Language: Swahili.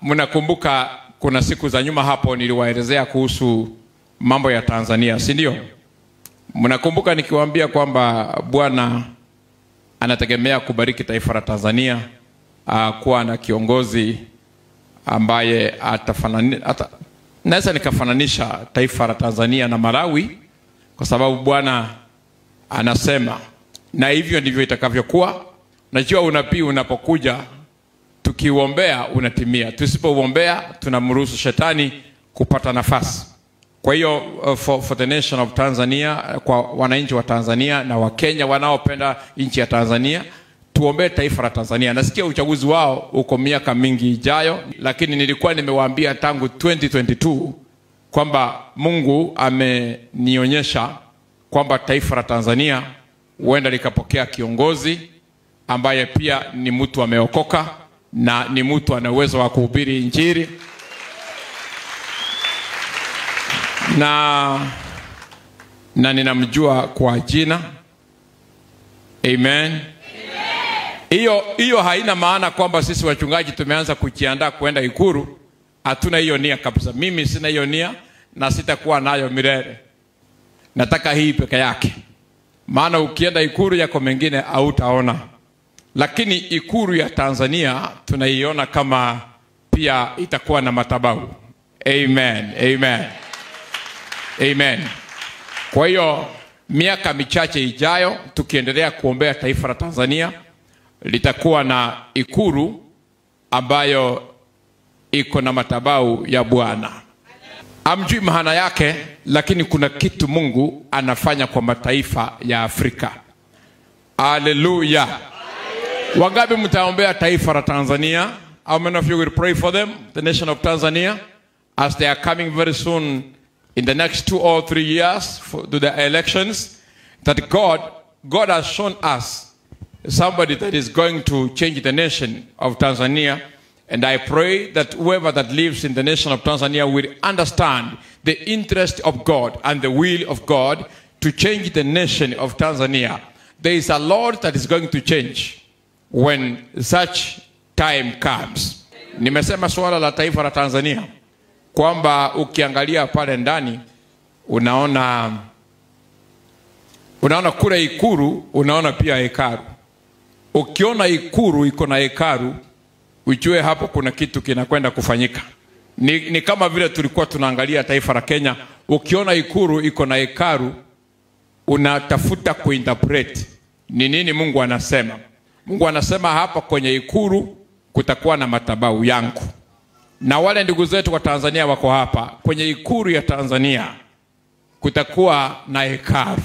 Mnakumbuka kuna siku za nyuma hapo niliwaelezea kuhusu mambo ya Tanzania, si ndio? Mnakumbuka nikiwaambia kwamba Bwana anategemea kubariki taifa la Tanzania, kuwa na kiongozi ambaye naweza nikafananisha taifa la Tanzania na Malawi, kwa sababu Bwana anasema na hivyo ndivyo itakavyokuwa. Najua unabii unapokuja tukiuombea unatimia, tusipouombea tunamruhusu shetani kupata nafasi. Kwa hiyo for the nation of Tanzania, kwa wananchi wa Tanzania na wa Kenya wanaopenda nchi ya Tanzania, tuombee taifa la Tanzania. Nasikia uchaguzi wao uko miaka mingi ijayo, lakini nilikuwa nimewaambia tangu 2022 kwamba Mungu amenionyesha kwamba taifa la Tanzania huenda likapokea kiongozi ambaye pia ni mtu ameokoka na ni mtu ana uwezo wa kuhubiri injili. Na ninamjua kwa jina. Amen. Hiyo haina maana kwamba sisi wachungaji tumeanza kujiandaa kwenda Ikulu. Hatuna hiyo nia kabisa. Mimi sina hiyo nia na sitakuwa nayo milele. Nataka hii peke yake. Maana ukienda Ikulu yako mengine hautaona. Lakini Ikulu ya Tanzania tunaiona kama pia itakuwa na madhabahu. Amen. Amen. Amen. Kwa hiyo miaka michache ijayo tukiendelea kuombea taifa la Tanzania, litakuwa na Ikulu ambayo iko na madhabahu ya Bwana. Amjui maana yake, lakini kuna kitu Mungu anafanya kwa mataifa ya Afrika. Hallelujah. Wangapi mtaombea taifa la Tanzania? How many of you will pray for them, the nation of Tanzania, as they are coming very soon in the next 2 or 3 years to the elections, that God has shown us somebody that is going to change the nation of Tanzania. And I pray that whoever that lives in the nation of Tanzania will understand the interest of God and the will of God to change the nation of Tanzania. There is a lot that is going to change when such time comes. Nimesema swala la taifa la Tanzania kwamba ukiangalia pale ndani unaona kule Ikulu, unaona pia hekalu. Ukiona Ikulu iko na hekalu, ujue hapo kuna kitu kinakwenda kufanyika. Ni kama vile tulikuwa tunaangalia taifa la Kenya. Ukiona Ikulu iko na hekalu, unatafuta kuinterpret ni nini Mungu anasema. Mungu anasema hapa kwenye Ikulu kutakuwa na madhabahu yangu. Na wale ndugu zetu wa Tanzania wako hapa, kwenye Ikulu ya Tanzania kutakuwa na hekalu.